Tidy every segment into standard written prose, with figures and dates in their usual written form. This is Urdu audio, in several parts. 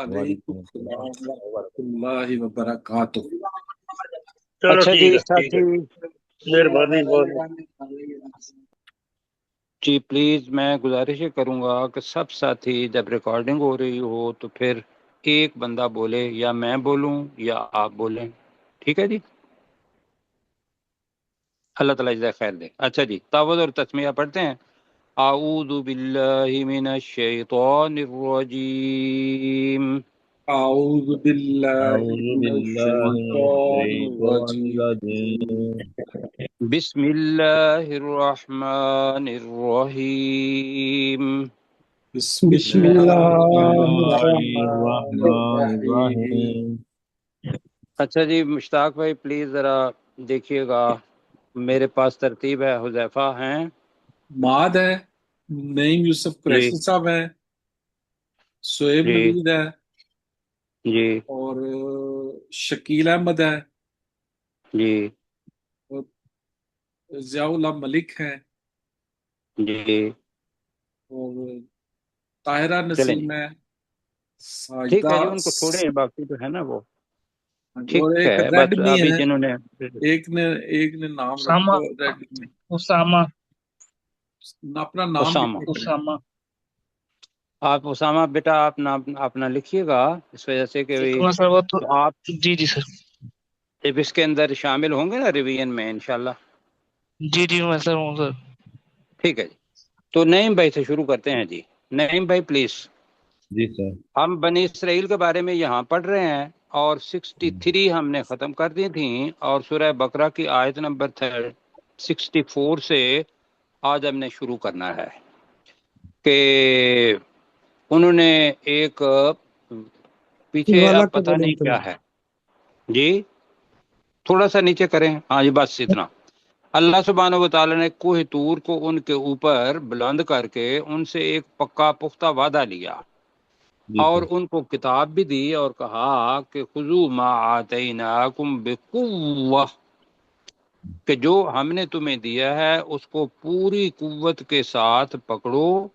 وعلیکم وعلیکم السلام السلام ورحمۃ وبرکاتہ۔ اللہ وبرکاتہ۔ چلو اچھا جی ٹھیک ہے ٹھیک ہے، ساتھی، مہربانی بہت۔ جی پلیز میں گزارش یہ کروں گا کہ سب ساتھی جب ریکارڈنگ ہو رہی ہو تو پھر ایک بندہ بولے، یا میں بولوں یا آپ بولیں، ٹھیک ہے جی؟ اللہ تعالیٰ جزائے خیر دے۔ اچھا جی، تعوذ اور تسمیہ پڑھتے ہیں۔ اعوذ باللہ من الشیطان الرجیم، اعوذ باللہ اعوذ من باللہ من الشیطان الشیطان الرجیم۔ الرجیم۔ بسم اللہ الرحمن الرحیم۔ بسم بسم اللہ اللہ الرحمن الرحمن الرحیم۔ الرحیم۔ اچھا جی، مشتاق بھائی پلیز ذرا دیکھیے گا، میرے پاس ترتیب ہے، حذیفہ ہیں ماد ہے، نعیم یوسف جی قریشی صاحب ہیں، سہیب جی نوید ہے، جی اور شکیل احمد ہے، جی اور ضیاء اللہ ملک ہیں، جی، اور طاہرہ چلیں جی، نسیم ہے، ٹھیک ساجدہ ہے جی، ان کو چھوڑیں، باقی تو ہے نا وہ ٹھیک اور ایک ہے، بس ریڈمی ابھی ہے، جنہوں نے ایک نے نام اسامہ، رکھا ریڈمی، اسامہ اپنا نام اسامہ، لکھنا پڑے گا۔ اسامہ آپ اسامہ بیٹا آپ نام اپنا لکھیے گا، اس وجہ سے کہ سر وہ تو، آپ جی جی سر، جب اس کے اندر شامل ہوں گے نا ریویژن میں انشاءاللہ، جی جی میں سر ہوں سر۔ ٹھیک ہے جی۔ تو نعیم بھائی سے شروع کرتے ہیں جی، نعیم بھائی پلیز۔ جی سر۔ ہم بنی اسرائیل کے بارے میں یہاں پڑھ رہے ہیں، اور 63 ہم نے ختم کر دی تھیں، اور سورہ بقرہ کی آیت نمبر 64 سے آج ہم نے شروع کرنا ہے کہ انہوں نے ایک پیچھے، اب پتہ نہیں کیا ہے جی، تھوڑا سا نیچے کریں، ہاں جی بس اتنا۔ اللہ سبحانہ و تعالیٰ نے کوہ طور کو ان کے اوپر بلند کر کے ان سے ایک پکا پختہ وعدہ لیا، جی اور سر۔ ان کو کتاب بھی دی، اور کہا کہ خذوا ما آتیناکم بقوہ، کہ جو ہم نے تمہیں دیا ہے اس کو پوری قوت کے ساتھ پکڑو،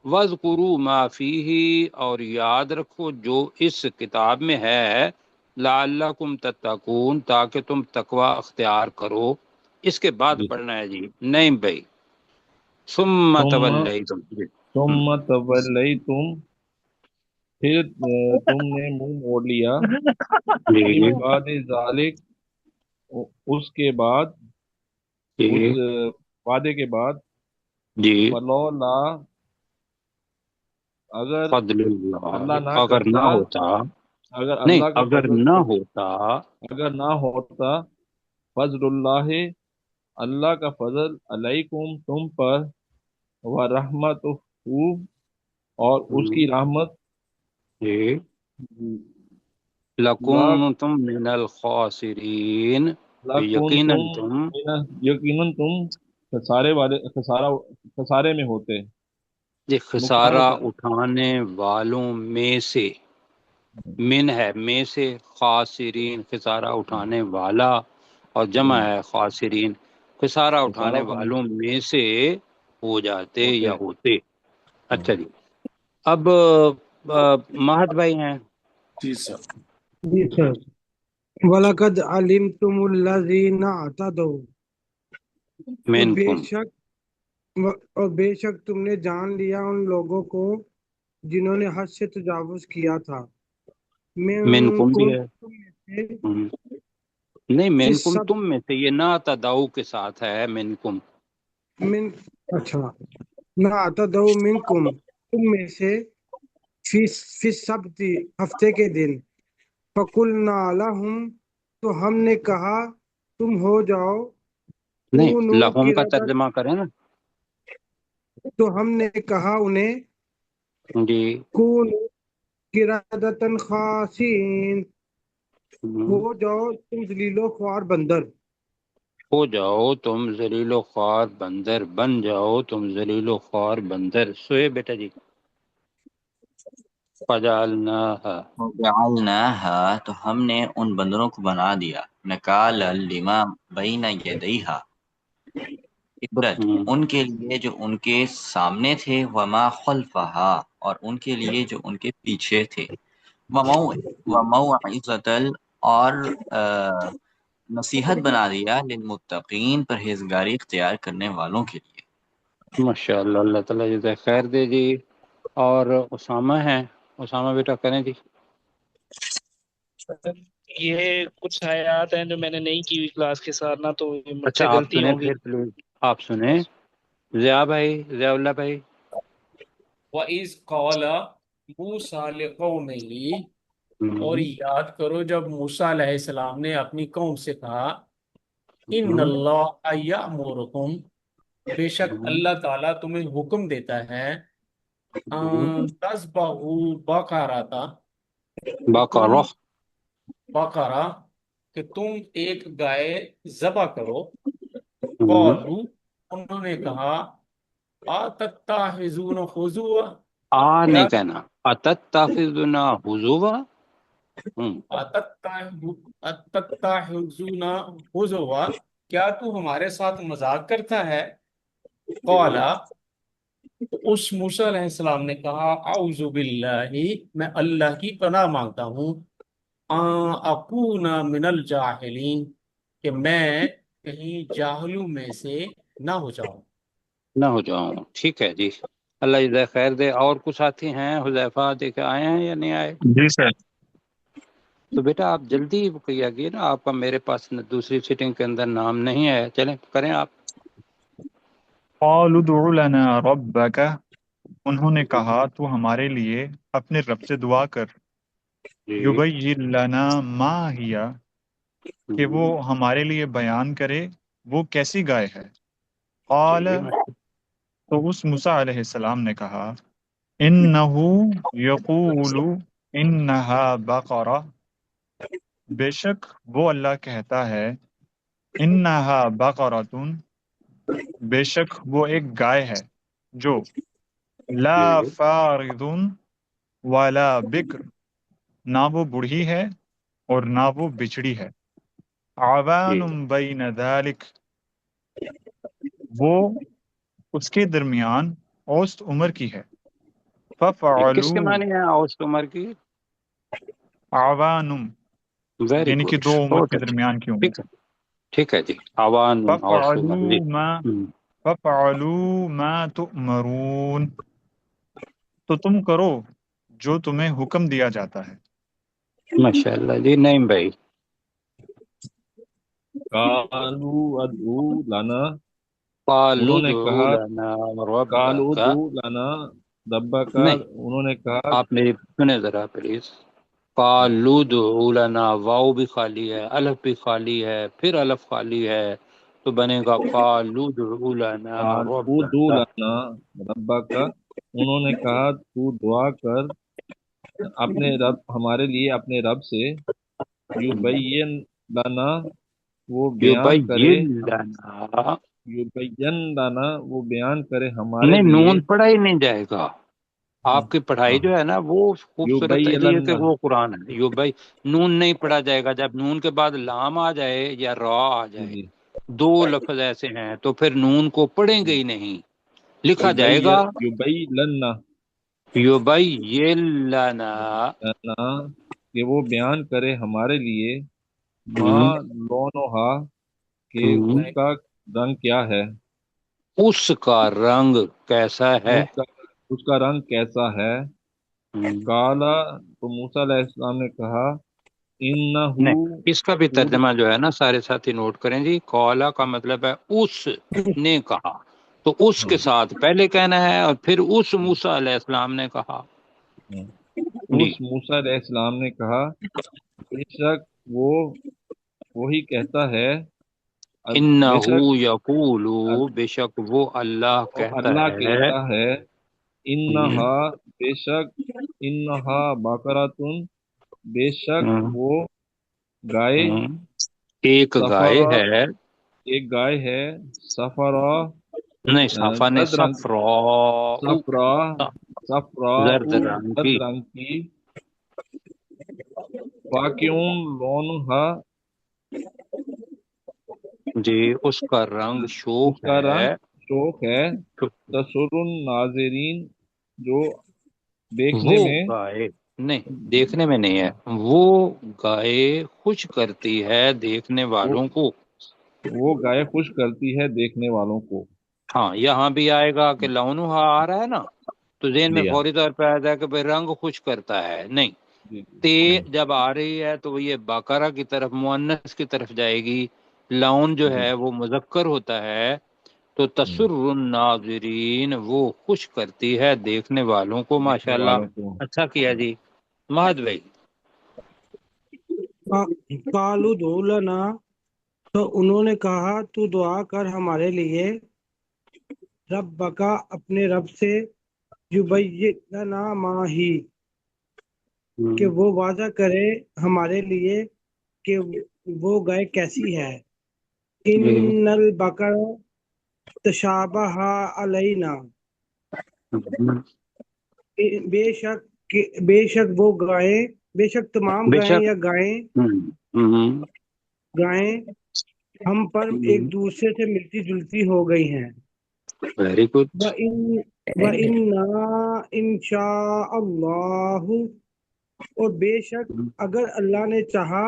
وَاذْكُرُوا مَا فِيهِ، اور یاد رکھو جو اس کتاب میں ہے، لعلکم تتقون، تاکہ تم تقوی اختیار کرو۔ اس کے بعد جی پڑھنا ہے جی نعیم بھائی، ثم ثم تولیتم۔ ثم تولیتم، پھر تم نے منہ موڑ لیا، من جی بعد ذالک، اس کے بعد، اس جی وعدے کے بعد، جی، فلولا، اگر فضل اللہ، اللہ نہ اگر نہ کرتا، ہوتا، اگر نہیں اللہ کا اگر فضل، نہ ہوتا، اگر نہ ہوتا، فضل اللہ، اللہ کا فضل، علیکم تم پر، و رحمت، اور اس کی رحمت، جی لا لکنتم من الخاسرین، تو لکن یقیناً تم تم یقیناً تم خسارے میں ہوتے، یہ نقصان خسارہ اٹھانے۔ اٹھانے والوں میں سے، من ہے میں سے، خاسرین خسارہ اٹھانے والا، اور جمع ہے خاسرین، خسارہ خسارہ اٹھانے اٹھانے والوں میں سے ہو جاتے ہوتے۔ یا ہوتے۔ اچھا جی، اب مہد بھائی ہیں۔ جی سر۔ جی سر۔ وَلَقَدْ عَلِمْتُمُ الَّذِينَ اعْتَدَوْا، منکم، اور بے شک تم نے جان لیا ان لوگوں کو جنہوں نے حد سے تجاوز کیا تھا، منکم بھی منکم ہے، تم میں سے، نہیں فی منکم السبت، تم میں سے، یہ نہ تدعو کے ساتھ ہے منکم۔ من اچھا، نہ اعتدوا منکم تم میں سے، فی السبت ہفتے کے دن، فَقُلْنَا لَهُمْ تو ہم نے کہا تم ہو جاؤ، نہیں کونوا لہم کا قردۃ، ترجمہ کریں نا تو ہم نے کہا انہیں جی، کونوا قردۃ خاسئین، ہو جاؤ تم ذلیل و خوار بندر، ہو جاؤ تم ذلیل و خوار بندر، بن جاؤ تم ذلیل و خوار بندر۔ سوئے بیٹا جی، فجعلناها، وَجَعَلْنَاهَا تو ہم نے ان بندروں کو بنا دیا، نکالا لما بین یدیہا، عبرت ان کے لیے جو ان کے سامنے تھے، وما خلفہا اور ان کے لیے جو ان کے پیچھے تھے، وموعظۃ، اور نصیحت بنا دیا للمتقین، پرہیزگاری اختیار کرنے والوں کے لیے۔ ماشاء اللہ، اللہ تعالیٰ جزائے خیر دے جی۔ اور اسامہ ہیں، اسامہ بیٹا کریں جی۔ یہ کچھ آیات ہیں جو میں نے نہیں کی ہوئی کلاس کے ساتھ نا، تو یہ مجھ اچھا سے آپ غلطی سنیں ہوگی۔ پھر پلیز، آپ سنیں ضیاء بھائی، ضیاء اللہ بھائی۔ وَإِذْ قَالَ مُوسَىٰ لِقَوْمِهِ، اور یاد کرو جب موسیٰ علیہ السلام نے اپنی قوم سے کہا، ان اللہ یأمرکم، بے شک اللہ تعالیٰ تمہیں حکم دیتا ہے، ان تذبحوا بقرۃ، کہ تم بقرہ، بقرہ، کہ تم ایک گائے ذبح کرو۔ قالو، انہوں نے کہا، اتتخذون خضوا، کیا نہیں کہنا، اتتخذنا حضوا۔ اتتخذون خضوا، کیا تو ہمارے ساتھ مذاق کرتا ہے؟ قالا، تو اس موسیٰ علیہ السلام نے کہا، اعوذ باللہ، میں اللہ کی پناہ مانگتا ہوں، ان اکون من الجاہلین، کہ میں کہیں جاہلوں میں سے نہ ہو جاؤں۔ نہ ہو جاؤں، ٹھیک ہے جی، اللہ جزائے خیر دے۔ اور کچھ ساتھی ہیں حذیفہ دے کے آئے ہیں یا نہیں آئے؟ جی سر۔ تو بیٹا آپ جلدی کیا گیا نا، آپ کا میرے پاس دوسری سیٹنگ کے اندر نام نہیں ہے، چلیں کریں آپ۔ قالوا ادع لنا ربک، انہوں نے کہا تو ہمارے لیے اپنے رب سے دعا کر، جی یبین لنا ما ہی، کہ وہ ہمارے لیے بیان کرے وہ کیسی گائے ہے۔ قال، تو اس موسیٰ علیہ السلام نے کہا، انہ یقول انہا بقرہ، بے شک وہ اللہ کہتا ہے، انہا بقرۃ، بے شک وہ ایک گائے ہے جو لا فارض ولا بکر، نہ وہ بوڑھی ہے اور نہ وہ بچڑی ہے، عوان بین ذالک، وہ اس کے درمیان اوسط عمر کی ہے، کس کے ففعلوا، معنی ہے اوسط عمر کی؟ عوان، ویری یعنی کہ گڈ، دو عمر بہت کے اچھا، درمیان کی عمر، ٹھیک ہے، ٹھیک ہے جی، آوان اوسط عمر جی۔ ففعلوا ما ففعلوا ما تؤمرون، تو تم کرو جو تمہیں حکم دیا جاتا ہے۔ ماشاء اللہ جی، نعیم بھائی۔ قالوا ادعو لنا، قالوا انہوں نے ادع کہا، لنا قالوا ربک، ادعو لنا ربک، نہیں انہوں نے کہا، آپ میری سنیں ذرا پلیز۔ قالوا ادع لنا، واو بھی خالی ہے، الف بھی خالی ہے، پھر الف خالی ہے، تو بنے گا قالوا ادع لنا قالوا ادعو ربک۔ لنا ربک، انہوں نے کہا تو دعا کر اپنے رب، ہمارے لیے اپنے رب سے، یبین لنا، وہ بیان کرے، یبین لنا، یبین لنا، وہ بیان کرے ہمارے نہیں لیے، نون پڑھا ہی نہیں جائے گا، آپ کی پڑھائی جو ہے نا وہ خوبصورت ہے جی، یبین، کہ وہ قرآن ہے، یو بھائی نون نہیں پڑھا جائے گا، جب نون کے بعد لام آ جائے یا را آ جائے، جی، دو لفظ ایسے ہیں تو پھر نون کو پڑھیں گے ہی نہیں، لکھا جائے گا یبین یبین لنا۔ لنا، کہ وہ بیان کرے ہمارے لیے، ماں لونہا، کہ اس کا رنگ کیا ہے، اس کا رنگ کیسا ہے؟ اس کا رنگ کیسا ہے۔ کالا، تو موسیٰ علیہ السلام نے کہا، انہو، نہیں، اس کا بھی ترجمہ جو ہے نا سارے ساتھی نوٹ کریں جی، قولا کا مطلب ہے اس نے کہا، تو اس کے ساتھ پہلے کہنا ہے اور پھر اس موسیٰ علیہ السلام نے کہا جی۔ اس موسیٰ علیہ السلام نے کہا، بے شک وہ وہی کہتا ہے، بے انہو شک یقولو، بے شک وہ اللہ وہ کہتا اللہ ہے، کہتا ہے، انہا، بے شک، انہا بقراتن، بے شک وہ گائے، ایک گائے سفرا، ہے، ایک گائے ہے، سفرا، نہیں صفا نہیں، زرد رنگ، صفراء، صفرا، صفرا، زرد رنگ زرد کی، رنگ کی، فاقعون لونہا، جی اس کا رنگ شوخ اس کا رنگ ہے، شوخ ہے، تسر الناظرین، جو دیکھنے وہ میں گائے نہیں، دیکھنے میں نہیں ہے، وہ گائے خوش کرتی ہے دیکھنے وہ والوں کو۔ وہ گائے خوش کرتی ہے دیکھنے والوں کو۔ ہاں، یہاں بھی آئے گا کہ لونہا آ رہا ہے نا، تو ذہن میں جی ہاں، فوری طور پہ آتا ہے کہ بھئی رنگ خوش کرتا ہے، نہیں، جی تے نہیں، جب آ رہی ہے تو وہ یہ بقرہ کی طرف مؤنث کی طرف جائے گی، لون جو جی ہے وہ مذکر ہوتا ہے، تو تسر الناظرین وہ خوش کرتی ہے دیکھنے والوں کو۔ دیکھنے ماشاءاللہ، والوں کو۔ اچھا کیا جی مہد بھائی۔ قالوا ادع لنا، تو انہوں نے کہا تو دعا کر ہمارے لیے، ربک اپنے رب سے، یبین لنا ما ہی، کہ وہ واضح کرے ہمارے لیے کہ وہ گائے کیسی ہے۔ ان البقر تشابہ علینا، بے شک وہ گائیں، بے شک تمام بے گائیں شک، یا گائیں ہم پر ایک دوسرے سے ملتی جلتی ہو گئی ہیں۔ Very good. وَإِنَّا إِنشَاءَ اللَّهُ، اور بے شک اگر اللہ نے چاہا،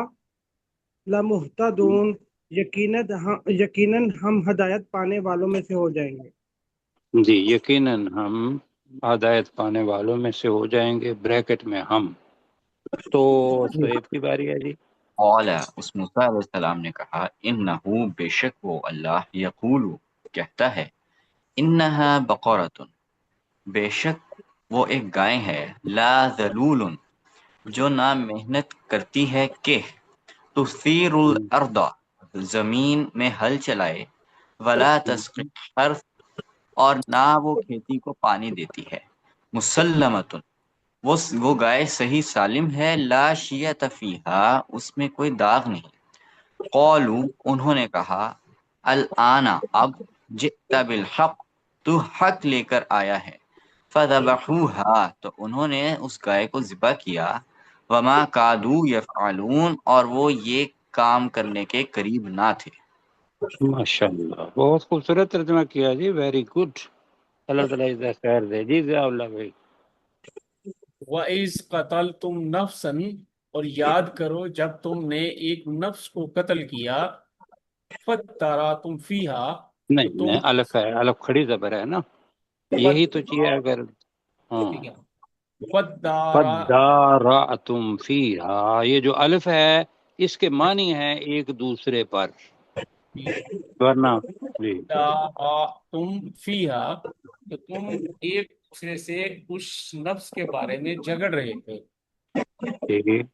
لَمُهْتَدُونَ، یقیناً ہم ہدایت پانے والوں میں سے ہو جائیں گے۔ جی، یقیناً ہم ہدایت پانے والوں میں سے ہو جائیں گے، بریکٹ میں ہم۔ تو سہیب کی باری ہے جی۔ قال، اس موسیٰ علیہ السلام نے کہا، انہو، بے شک وہ اللہ، یقول، کہتا ہے، انہا بقرۃ، بے شک وہ ایک گائے ہے، لا ذلول، جو نہ محنت کرتی ہے، کہ تثیر الارض، زمین میں ہل چلائے، ولا تسقی الحرث، اور نہ وہ کھیتی کو پانی دیتی ہے، مسلمۃ، وہ گائے صحیح سالم ہے، لا شیۃ فیہا، اس میں کوئی داغ نہیں۔ قالو، انہوں نے کہا، الآن، اب، جئت بالحق، تو حق لے کر آیا ہے، فذبحوہا، تو انہوں نے اس گائے کو ذبح کیا، وما کادو یفعلون، اور وہ یہ کام کرنے کے قریب نہ تھے۔ ماشاءاللہ، بہت خوبصورت ترجمہ کیا جی، ویری گڈ۔ اللہ تعالیٰ جزاک خیر دے جی ضیاء اللہ بھائی۔ وَإِذْ قَتَلْتُمْ نَفْسًا، اور یاد کرو جب تم نے ایک نفس کو قتل کیا، فَادَّارَأْتُمْ فِيهَا، تو نہیں تم، نہیں، الف ہے، الف کھڑی زبر ہے نا، یہی تو چاہیے اگر، ہاں، ٹھیک ہے، فَادَّارَ، فَدَّارَأْتُمْ فِيهَا، یہ جو الف ہے اس کے معنی ہے ایک دوسرے پر، ورنہ جی تم فیہا، تو تم ایک دوسرے سے اس نفس کے بارے میں جھگڑ رہے تھے۔ ٹھیک۔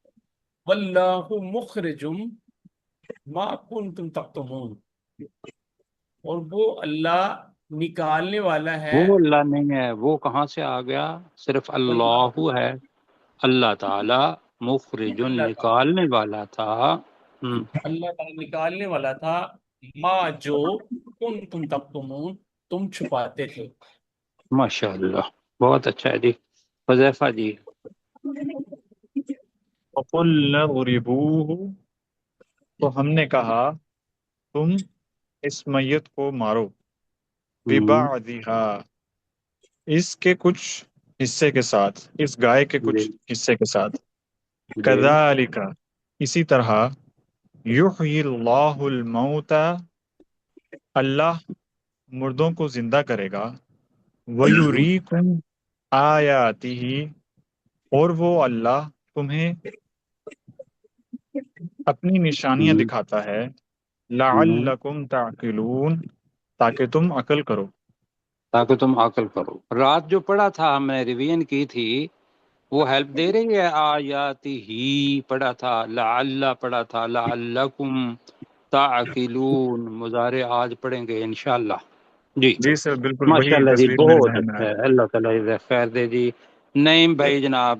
واللہ مخرج ما کنتم تکتمون، اور وہ اللہ نکالنے والا ہے، وہ اللہ نہیں ہے، وہ کہاں سے آ گیا؟ صرف واللہ، اللہ ہے، اللہ تعالی مخرج اللہ تعالی، نکالنے والا تھا۔ اللہ تعالی نکالنے والا تھا، ما جو کنتم تکتمون، تم چھپاتے تھے۔ ماشاء اللہ، بہت اچھا ہے جی۔ حذیفہ جی۔ وَقُلْنَا اضْرِبُوهُ، تو ہم نے کہا تم اس میت کو مارو، بِبَعْضِهَا، اس کے کچھ حصے کے ساتھ، اس گائے کے جی کچھ حصے کے ساتھ، جی كَذَلِكَ، اسی طرح، يُحْيِي اللَّهُ الْمَوْتَى، اللہ مردوں کو زندہ کرے گا، وَيُرِيكُمْ آیَاتِهِ، اور وہ اللہ تمہیں اپنی نشانیاں دکھاتا ہے، لَعَلَّكُمْ تَعْقِلُونَ، تاکہ تم عقل کرو۔ تاکہ تم عقل کرو۔ رات جو پڑھا تھا ہم نے ریویژن کی تھی، وہ ہیلپ دے رہی ہے؟ آیاتی ہی پڑھا تھا، لعل پڑھا تھا، لعلکم تعقلون، مضارع آج پڑھیں گے انشاءاللہ جی۔ جی سر، بالکل وہی ماشاءاللہ جی، تصویر میرے بہت ذہن میں اچھا آ ہے، رہی اللہ تعالیٰ جزاک خیر دے جی۔ نعیم بھائی جناب،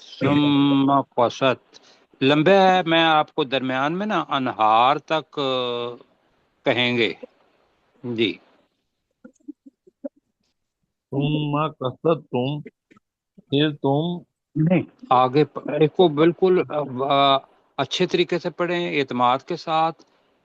ثم قصد لمبے ہے، میں آپ کو درمیان میں نا انہار تک کہیں گے جی۔ ثم قصدتم، پھر تم، نہیں، آگے ایک کو بالکل اچھے طریقے سے پڑھیں، اعتماد کے ساتھ،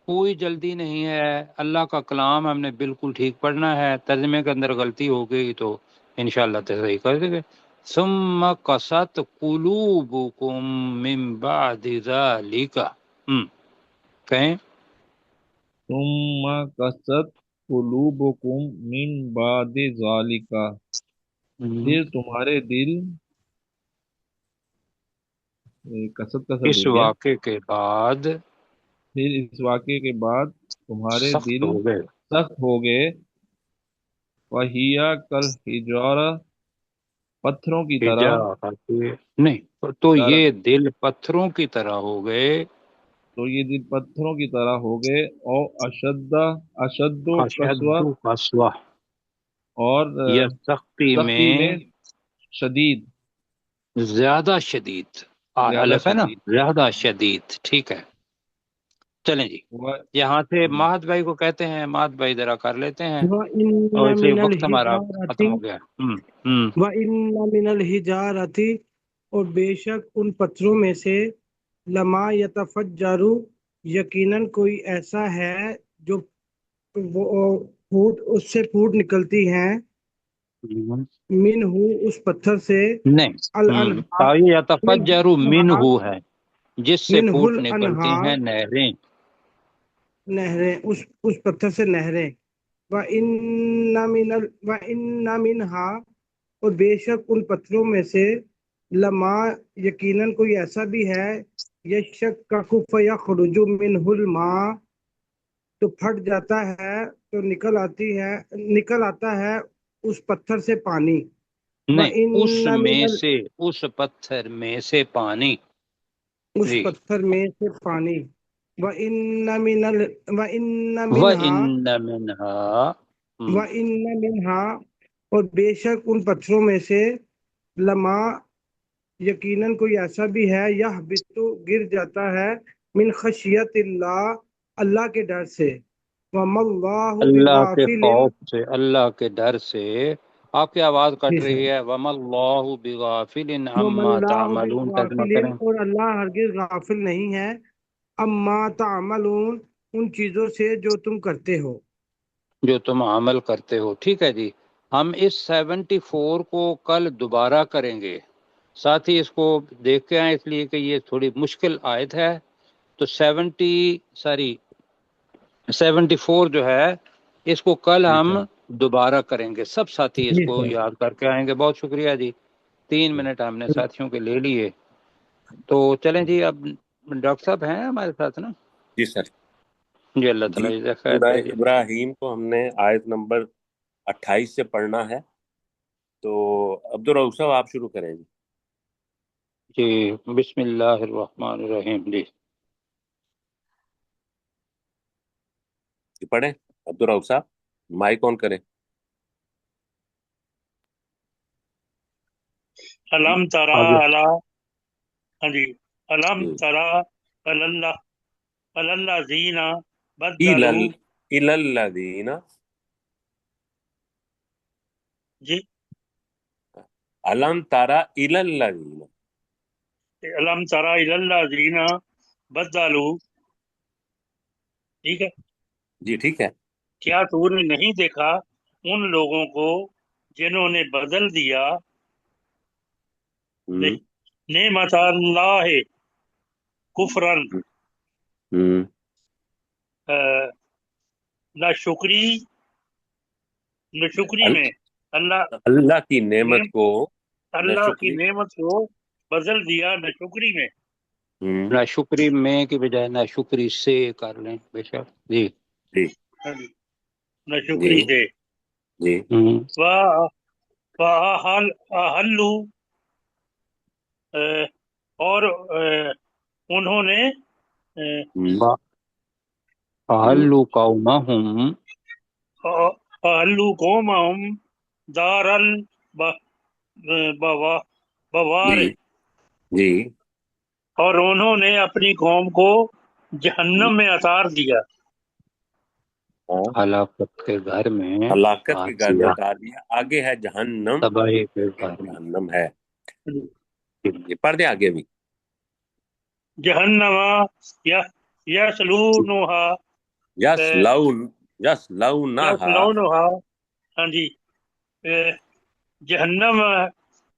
کوئی جلدی نہیں ہے، اللہ کا کلام ہم نے بالکل ٹھیک پڑھنا ہے، ترجمے کے اندر غلطی ہو گئی تو انشاءاللہ صحیح کر دیں گے۔ ثم قست قلوبکم من بعد ذالک، کہیں ثم قست قلوبکم من بعد ذالک، پھر تمہارے دل قصد کا سب اس ہو گیا، واقعے کے بعد پھر اس واقعے کے بعد تمہارے سخت دل ہو گئے، سخت ہو گئے، وَهِيَ كَالْحِجَارَةِ، پتھروں کی طرح، حجارت نہیں تو جارہ، یہ دل پتھروں کی طرح ہو گئے، تو یہ دل پتھروں کی طرح ہو گئے، اور اشد و قسوہ، اشد قسوہ، اور یہ سختی سختی میں میں شدید، زیادہ شدید، زیادہ الف ہے نا، شدید، زیادہ شدید، ٹھیک ہے، چلیں جی یہاں سے ماہد بھائی کو کہتے ہیں، ماہد بھائی ذرا کر لیتے ہیں، اور وَإِنَّ اس لیے مِنَ وقت ہمارا ختم ہو الْحِجَارَةِ گیا۔ وَإِنَّ مِنَ الْحِجَارَةِ، اور بے شک ان پتھروں میں سے، لما یتفجر، یقیناً کوئی ایسا ہے جو اس سے پھوٹ نکلتی ہیں، من ہو اس پتھر سے، الانہار، نہیں من یتفجر منہ ہے، جس سے منہ پھوٹ نکلتی الانہار، ہیں نہریں، نہریں، اس پتھر سے نہریں، وَإِنَّ مِنْہا، اور بے شک ان پتھروں میں سے، لما، یقیناً کوئی ایسا بھی ہے، یشقق فیخرج منہ الماء، تو پھٹ جاتا ہے، تو نکل آتا ہے اس پتھر سے پانی، نہیں اس وَإِنَّ میں مِنَ سے، اس پتھر میں سے پانی، اس جی، پتھر میں سے پانی، وَإِنَّ مِنْہا، وَإِنَّ مِنْہا، وَإِنَّ مِنْہا، اور بے شک ان پتھروں میں سے، لما، یقیناً کوئی ایسا بھی ہے، یہبط، گر جاتا ہے، من خشیت اللہ، اللہ کے ڈر سے، وَمَا اللَّهُ اللہ کے بِغَافِلٍ، خوف سے، اللہ کے ڈر سے، آپ کی آواز کٹ جی سر، رہی ہے، وَمَا اللَّهُ بِغَافِلٍ وَمَا عَمَّا اللَّهُ تَعْمَلُونَ، ترجمہ بِغَافِلٍ، کریں۔ اور اللہ ہرگز غافل نہیں ہے، اما تعملون، ان چیزوں سے جو تم کرتے ہو۔ جو تم عمل کرتے ہو، ٹھیک ہے جی، ہم اس 74 کو کل دوبارہ کریں گے، ساتھ ہی اس کو دیکھ کے آئیں، اس لیے کہ یہ تھوڑی مشکل آیت ہے، تو 74 جو ہے اس کو کل ٹھیک ہم ہے، دوبارہ کریں گے، سب ساتھی اس جی کو سر، یاد کر کے آئیں گے۔ بہت شکریہ جی، 3 منٹ ہم نے ساتھیوں کے لے لیے، تو چلیں جی، اب ڈاکٹر صاحب ہیں ہمارے ساتھ نا؟ جی سر۔ جی اللہ جی، تعالیٰ جزاک خیر سورہ بھیجے۔ ابراہیم کو ہم نے آیت نمبر 28 سے پڑھنا ہے، تو عبدالرؤف صاحب آپ شروع کریں جی۔ جی بسم اللہ الرحمن الرحیم، جی جی پڑھیں عبدالرؤف صاحب، مائک آن کریں۔ علم ترا آگے۔ علی، ہاں جی، علم جی ترا الذین بدلوا، الذین، جی علم تارا الذین، علم ترا الذین بدلوا، ٹھیک ہے، جی ٹھیک ہے۔ کیا تو نے نہیں دیکھا ان لوگوں کو جنہوں نے بدل دیا ہم، نعمت اللہ کفرن، ہم، ناشکری ال- میں، اللہ اللہ کی نعمت نعم- کو اللہ کی ناشکری، نعمت کو بدل دیا ناشکری میں، ہم، نہ شکری میں کی بجائے نہ شکری سے کر لیں بے شک، جی جی ہاں جی، جی ناشکری سے، جی وَأَحَلُّوا، اور انہوں نے ہم، ہم، فَحَلُّوا قَوْمَهُمْ، أَحَلُّوا قَوْمَهُمْ دَارَ جی الْبَوَارِ، جی اور انہوں نے اپنی قوم کو جہنم میں اتار دیا، ہاں، ہلاکت کے گھر میں ہلاکت ڈال کے گھر میں دیا، اتار دیا، آگے ہے جہنم، تباہی کے گھر میں۔ جہنم ہے، یہ پڑھ دیں آگے بھی۔ جہنم یصلونہا، یصلونہا، یصلونہا، ہاں جی، جہنم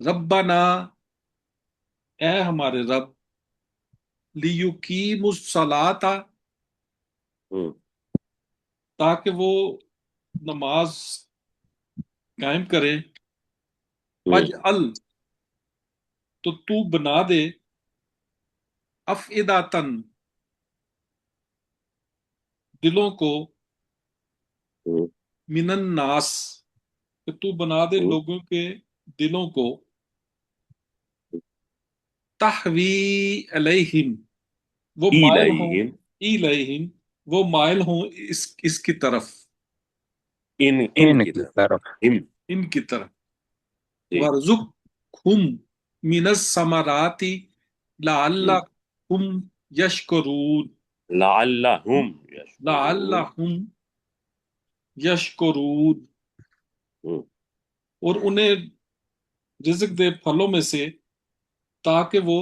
ربنا اے ہمارے رب، لیقیم الصلاۃ ہوں، تاکہ وہ نماز قائم کرے، ہوں، فجعل تو تو بنا دے، افئداتن دلوں کو، ہوں، من الناس کہ تو بنا دے ہوں، لوگوں کے دلوں کو، تحوی علیہم وہ مائل ہوں، الیہم، الیہم وہ مائل ہوں اس کی طرف، ان ان کی کی طرف، طرف، ہم، ان کی طرف، جی، وارزقہم من الثمرات ہم، لعلہم یشکرون، لعلہم یشکرون، لعلہم یشکرون، ہم، اور انہیں رزق دے پھلوں میں سے تاکہ وہ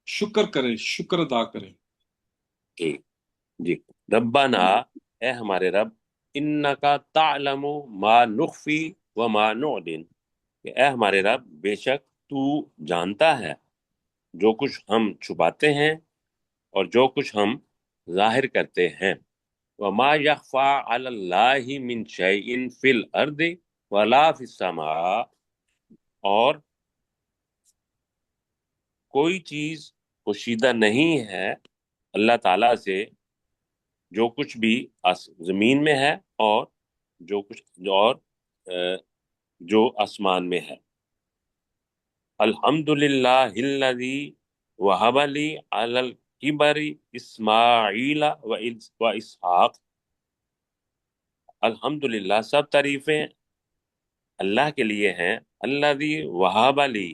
شکر کریں، شکر ادا کریں۔ جی، جی، ربنا اے ہمارے رب، انکا تعلم ما نخفی وما نعلن، کہ اے ہمارے رب بے شک تو جانتا ہے جو کچھ ہم چھپاتے ہیں اور جو کچھ ہم ظاہر کرتے ہیں، وما یخفى علی اللہ من شیء فی الارض ولا فی السماء، اور کوئی چیز پوشیدہ نہیں ہے اللہ تعالیٰ سے، جو کچھ بھی زمین میں ہے اور جو کچھ اور جو آسمان میں ہے۔ الحمدللہ الذی وہب لی علی الکبر اسماعیل و اسحاق، الحمدللہ سب تعریفیں اللہ کے لیے ہیں، الذی وہب لی،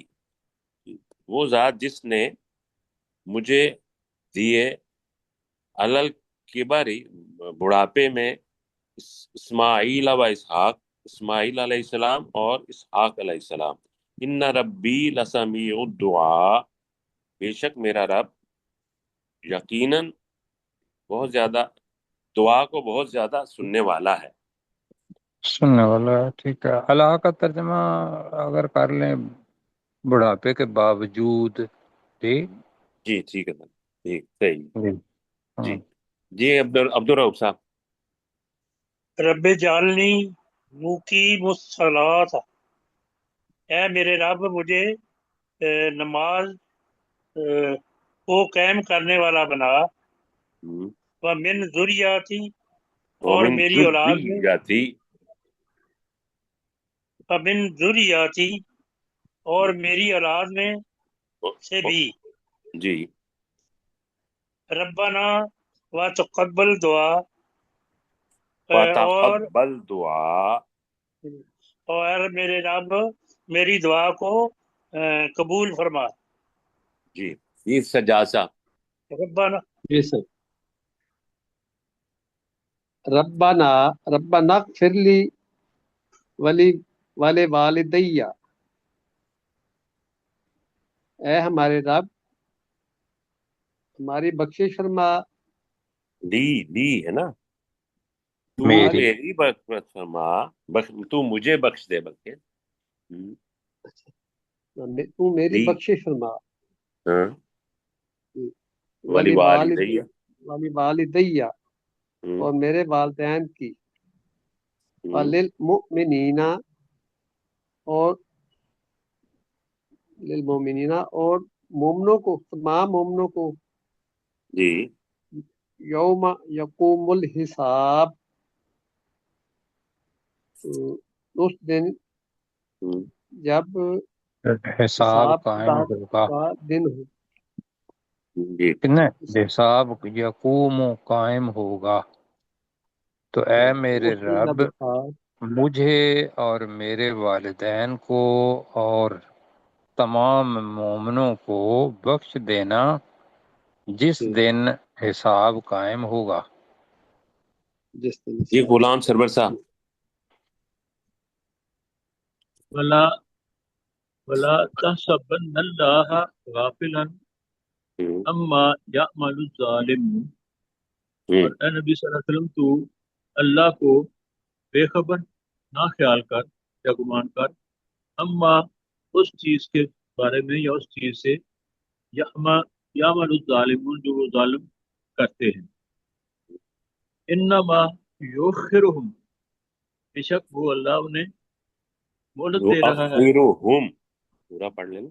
وہ ذات جس نے مجھے دیے، علی الکبر بڑھاپے میں، اسماعیل و اسحاق، اسماعیل علیہ السلام اور اسحاق علیہ السلام، ان ربی لسمیع الدعاء، بے شک میرا رب یقیناً بہت زیادہ دعا کو بہت زیادہ سننے والا ہے۔ سننے والا ہے، ٹھیک ہے۔ اللہ کا ترجمہ اگر کر لیں بڑھاپے کے باوجود، ٹھیک جی ٹھیک ہے سر، ٹھیک، صحیح، جی، جی، ہاں، جی عبدالرؤف صاحب۔ رب جعلنی مقیم الصلاۃ، اے میرے رب مجھے نماز کو قائم کرنے والا بنا، ومن ذریاتی اور ومن میری اولاد میں، ذریتی، ومن ذریاتی اور میری اولاد میں سے بھی، جی، ربنا وتقبل دعا، اور وتقبل دعا، میرے رب میری دعا کو قبول فرما۔ جی، یہ سجاد صاحب۔ ربنا جی سر، ربنا اغفر لی ولی والدیہ، اے ہمارے رب ہماری بخشش فرما، لی ہے نا، تو میری، ہماری میری بخش فرما، تو مجھے بخش دے بلکہ، تو میری لی، بخشش فرما، ہاں، ولی ولی والدیہ، والدیہ اور میرے والدین کی، وللمؤمنین اور للمؤمنین اور مومنوں کو، تمام مومنوں کو، جی، یوم یقوم الحساب، اس دن جب حساب حساب قائم کتاب ہوگا، کا دن ہو، جی، کتنے حساب یقوم قائم ہوگا، تو اے میرے اس دن رب جب حساب، مجھے اور میرے والدین کو اور تمام مومنوں کو بخش دینا جس دن حساب قائم ہوگا۔ جس دن جی، حساب، غلام سرور صاحب۔ ولا تحسبن اللہ غافلا اما یعمل الظالمون، اور اے نبی صلی اللہ علیہ وسلم تو اللہ کو بے خبر نہ خیال کر یا گمان کر اما اس چیز کے بارے میں یا اس چیز سے یعمل الظالمون جو وہ ظالم کرتے ہیں. انما یؤخرہم بے شک وہ اللہ انہیں مہلت دے رہا ہے. یؤخرہم پورا پڑھ لینا.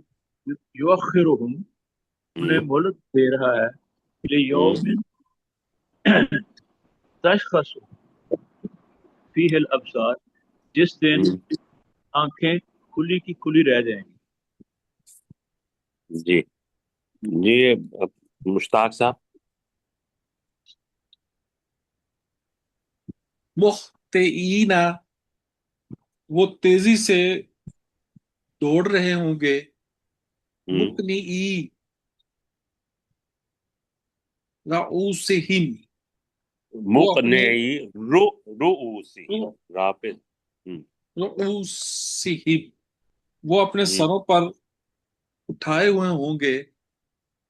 یؤخرہم انہیں مہلت دے رہا ہے لیوم تشخص فیہ الابصار جس دن آنکھیں کھلی کی کھلی رہ جائیں گی. جی جی مشتاق صاحب. مخطئین وہ تیزی سے دوڑ رہے ہوں گے. مقنعی رؤوسہم مقنعی رؤوسہم رابط رؤوسہم وہ اپنے سروں پر اٹھائے ہوئے ہوں گے.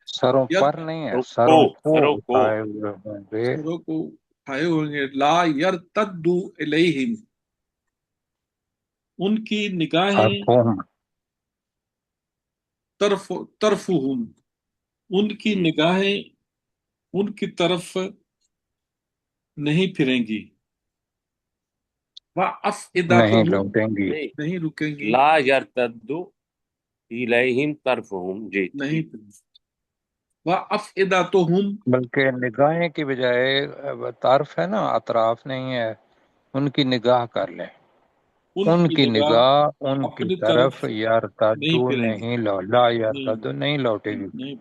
سروں پر نہیں ہے، سروں کو اٹھائے ہوئے ہوں گے. سروں کو اٹھائے ہوئے ہوں گے. لا یرتد الیہم ان کی نگاہیں طرفہم ان کی نگاہیں ان کی طرف نہیں پھریں گی. نہیں لوٹیں گی. نہیں رکیں گی. لا یرتد الیہم طرفہم. جی نہیں وَأَفْئِدَتُهُمْ بلکہ نگاہیں کی بجائے طرف ہے نا، اطراف نہیں ہے. ان کی نگاہ کر لیں، ان کی نگاہ ان کی اپنی طرف یرتدو نہیں لا یرتدو نہیں لوٹے گی.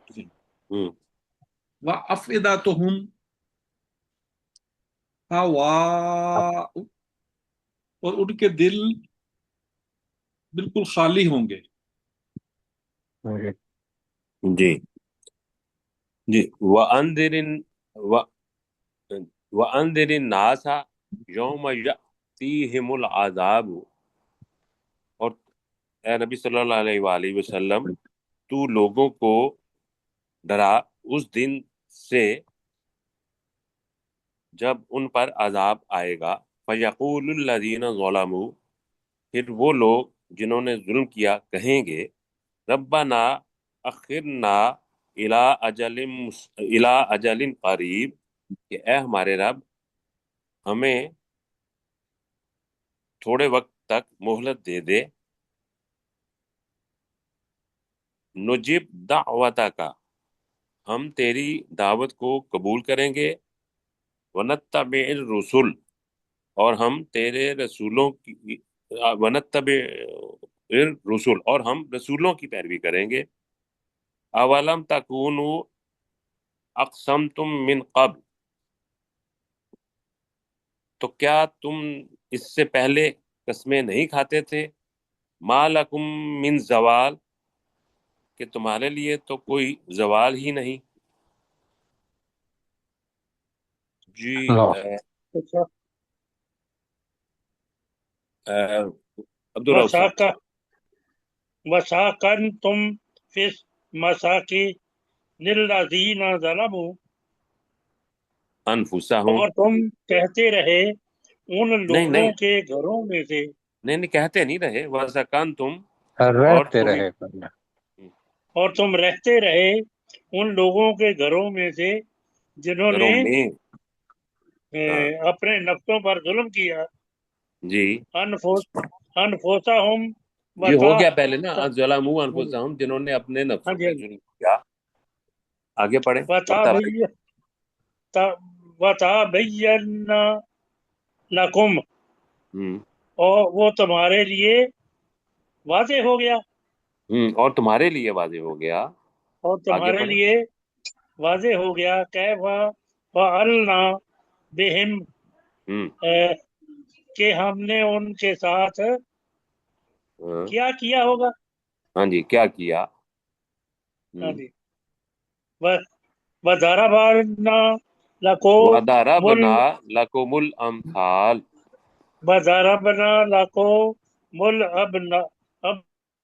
وَأَفْئِدَتُهُمْ ہَوَاءٌ اور ان کے دل بالکل خالی ہوں گے. جی جی وَأَنذِرِ النَّاسَ یوم یأتیہم العذاب. اور اے نبی صلی اللہ علیہ وآلہ وسلم تو لوگوں کو ڈرا اس دن سے جب ان پر عذاب آئے گا. فَيَقُولُ الَّذِينَ ظَلَمُوا پھر وہ لوگ جنہوں نے ظلم کیا کہیں گے ربنا اخرنا الی اجل قریب کہ اے ہمارے رب ہمیں تھوڑے وقت تک مہلت دے دے. نجب دعوتک ہم تیری دعوت کو قبول کریں گے. ونتبع الرسل اور ہم تیرے رسولوں کی ونتبع الرسل اور ہم رسولوں کی پیروی کریں گے. اولم تکونوا اقسمتم من قبل تو کیا تم اس سے پہلے قسمیں نہیں کھاتے تھے. ما لکم من زوال کہ تمہارے لیے تو کوئی زوال ہی نہیں. جی عبدالرؤف صاحب. وَسَاكَنْتُمْ فِي الْمَسَاكِنِ لِلَّذِينَ ظَلَمُوا انفسہم اور تم کہتے رہے ان لوگوں کے گھروں میں سے. نہیں کہتے نہیں رہے. وَسَكَنْتُمْ رہتے رہے اور تم رہتے رہے ان لوگوں کے گھروں میں سے جنہوں نے اپنے نفسوں پر ظلم کیا. جی انفسہم یہ ہو گیا پہلے نا. ظلموا انفسہم جنہوں نے اپنے نفسوں پہ ظلم کیا. آگے پڑھیں. وَتَبَيَّنَ لَكُمْ اور وہ تمہارے لیے واضح ہو گیا. اور تمہارے لیے واضح ہو گیا. اور تمہارے لیے واضح ہو گیا. کیف فعلنا بہم کہ ہم نے ان کے ساتھ کیا کیا ہوگا. ہاں جی کیا کیا. ہاں جی وَضَرَبْنَا لَكُمُ الْأَمْثَالَ وَضَرَبْنَا لَكُمُ الْأَمْثَالَ